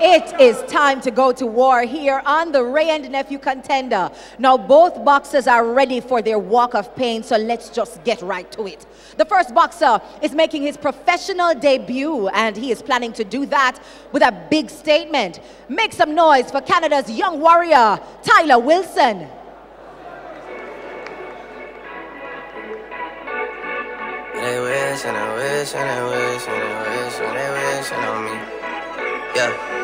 It is time to go to war here on the Ray and Nephew Contender. Now, both boxers are ready for their walk of pain, so let's just get right to it. The first boxer is making his professional debut, and he is planning to do that with a big statement. Make some noise for Canada's young warrior, Tyler Wilson. They wish and they wish and they wish and they wish and they wishing on me. Yeah.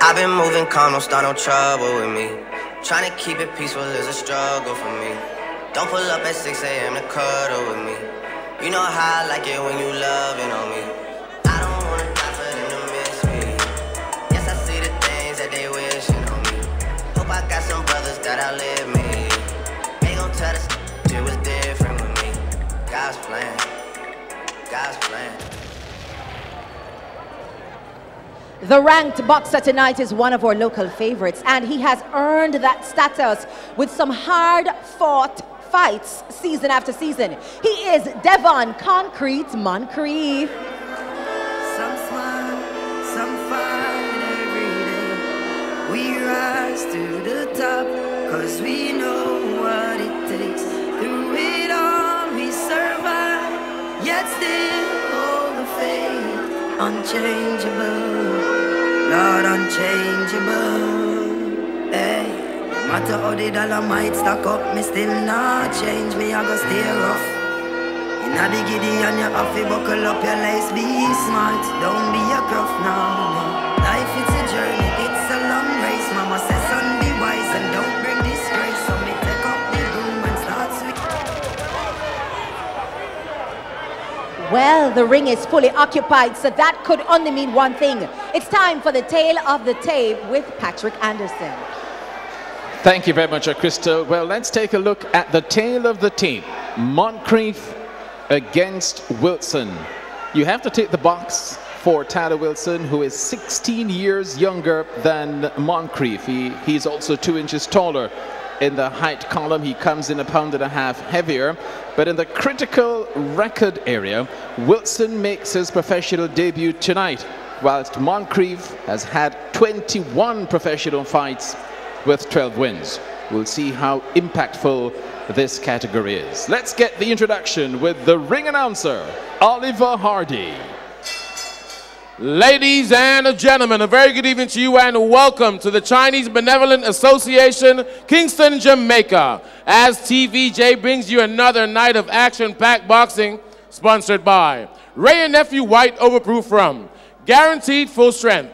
I've been moving calm, don't start no trouble with me. Trying to keep it peaceful is a struggle for me. Don't pull up at 6 a.m. to cuddle with me. You know how I like it when you loving on me. I don't wanna die for them to miss me. Yes, I see the things that they wishing on me. Hope I got some brothers that outlive me. They gon' tell us it was different with me. God's plan, God's plan. The ranked boxer tonight is one of our local favorites, and he has earned that status with some hard-fought fights season after season. He is Devon Concrete Moncrief. Some smile, some fight every day. We rise to the top, cause we know what it takes. Through it all we survive, yet still hold the faith. Unchangeable, Lord, unchangeable. Hey, no matter how the dollar might stack up, me still not change. Me, I go stay rough. Inna the giddy and you have to buckle up your lace. Be smart, don't be a gruff now. Life it's a journey, it's a long race. Mama says son, be wise and don't bring disgrace. So me take up the broom and start sweep. Well, the ring is fully occupied, so that could only mean one thing. It's time for the tale of the tape with Patrick Anderson. Thank you very much, Krista. Well, let's take a look at the tale of the tape. Moncrief against Wilson. You have to take the box for Tyler Wilson, who is 16 years younger than Moncrief. He's also 2 inches taller. In the height column, he comes in 1.5 pounds heavier. But in the critical record area, Wilson makes his professional debut tonight, whilst Moncrief has had 21 professional fights with 12 wins. We'll see how impactful this category is. Let's get the introduction with the ring announcer, Oliver Hardy. Ladies and gentlemen, a very good evening to you and welcome to the Chinese Benevolent Association, Kingston, Jamaica, as TVJ brings you another night of action-packed boxing sponsored by Ray and Nephew White Overproof Rum, guaranteed full strength.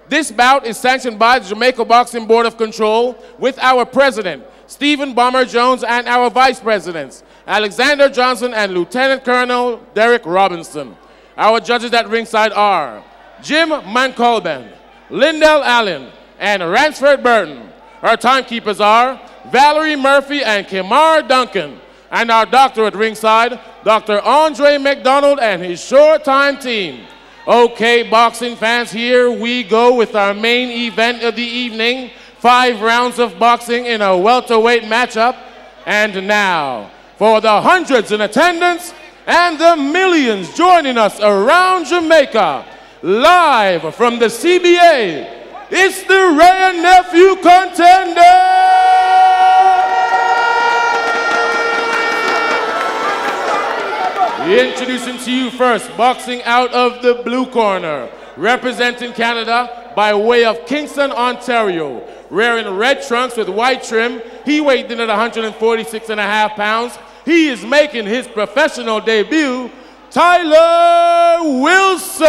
This bout is sanctioned by the Jamaica Boxing Board of Control with our president, Stephen Bomber Jones, and our vice presidents, Alexander Johnson and Lieutenant Colonel Derek Robinson. Our judges at ringside are Jim Mancolben, Lindell Allen, and Ransford Burton. Our timekeepers are Valerie Murphy and Kimar Duncan. And our doctor at ringside, Dr. Andre McDonald and his Showtime team. Okay, boxing fans, here we go with our main event of the evening. 5 rounds of boxing in a welterweight matchup. And now, for the hundreds in attendance and the millions joining us around Jamaica, live from the CBA, it's the Ray and Nephew Contender! Introducing to you first, boxing out of the blue corner, representing Canada by way of Kingston, Ontario, wearing red trunks with white trim. He weighed in at 146.5 pounds. He is making his professional debut, Tyler Wilson.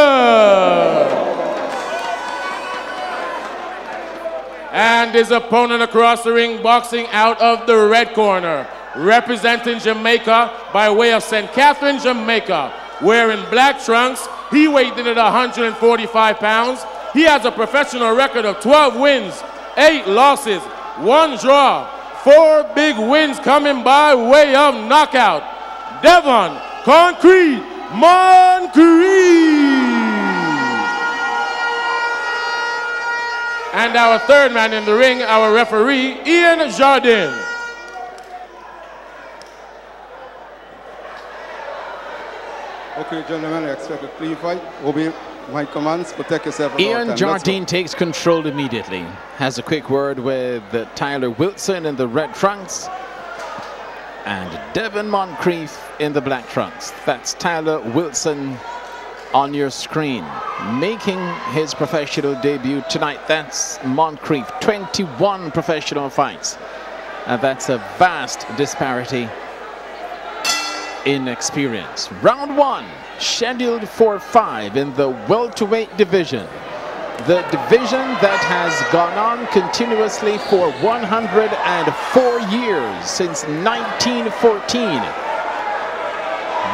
And his opponent across the ring, boxing out of the red corner, representing Jamaica by way of St. Catherine, Jamaica, wearing black trunks. He weighed in at 145 pounds. He has a professional record of 12 wins, 8 losses, 1 draw, 4 big wins coming by way of knockout. Devon Concrete Moncrief. And our third man in the ring, our referee, Ian Jardin. Okay, gentlemen, I expect a clean fight. We'll be White commands, protect yourself. Ian Jardine takes control immediately. Has a quick word with Tyler Wilson in the red trunks and Devin Moncrief in the black trunks. That's Tyler Wilson on your screen, making his professional debut tonight. That's Moncrief, 21 professional fights. And that's a vast disparity in experience. Round one, scheduled for 5 in the welterweight division. The division that has gone on continuously for 104 years, since 1914.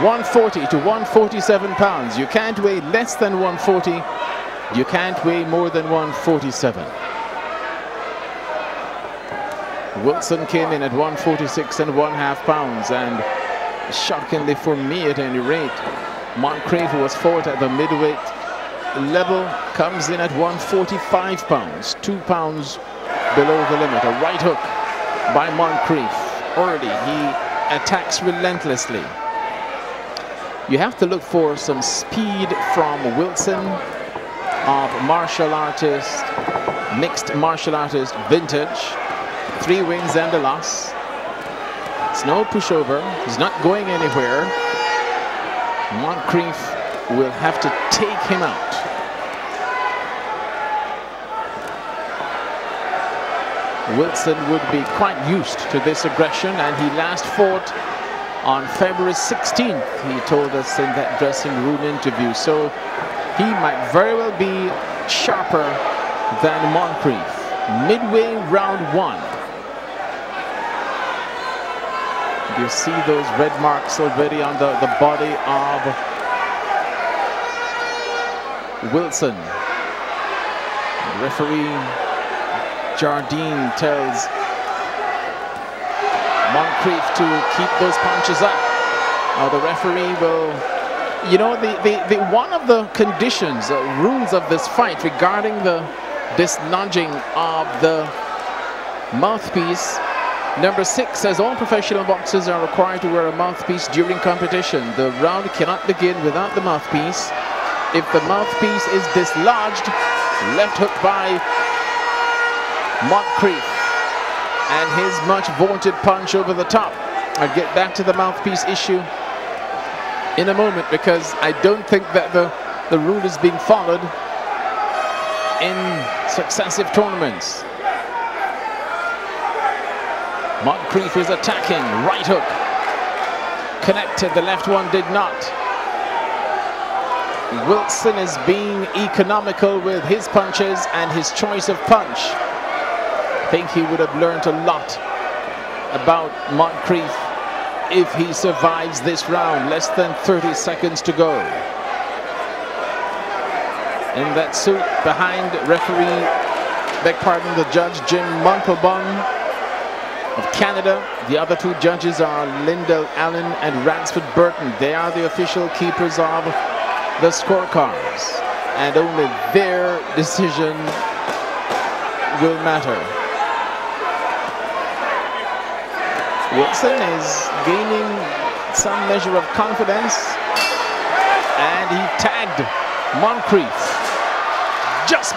140 to 147 pounds. You can't weigh less than 140. You can't weigh more than 147. Wilson came in at 146.5 pounds, and shockingly for me at any rate, Moncrief, who was fought at the midweight level, comes in at 145 pounds, 2 pounds below the limit. A right hook by Moncrief early. He attacks relentlessly. You have to look for some speed from Wilson, of martial artist, mixed martial artist vintage. 3 wins and a loss. It's no pushover. He's not going anywhere. Moncrief will have to take him out. Wilson would be quite used to this aggression, and he last fought on February 16th, he told us in that dressing room interview. So he might very well be sharper than Moncrief. Midway round 1. You see those red marks already on the body of Wilson. Referee Jardine tells Moncrief to keep those punches up. The referee will, you know, the one of the conditions, rules of this fight regarding this nudging of the mouthpiece. Number 6 says all professional boxers are required to wear a mouthpiece during competition. The round cannot begin without the mouthpiece. If the mouthpiece is dislodged, left hook by Moncrief and his much vaunted punch over the top. I'll get back to the mouthpiece issue in a moment, because I don't think that the rule is being followed in successive tournaments. Moncrief is attacking, right hook. Connected, the left one did not. Wilson is being economical with his punches and his choice of punch. I think he would have learned a lot about Moncrief if he survives this round. Less than 30 seconds to go. In that suit behind referee, beg pardon, the judge Jim Montalban of Canada. The other 2 judges are Lyndall Allen and Ransford Burton. They are the official keepers of the scorecards, and only their decision will matter. Wilson is gaining some measure of confidence, and he tagged Moncrief just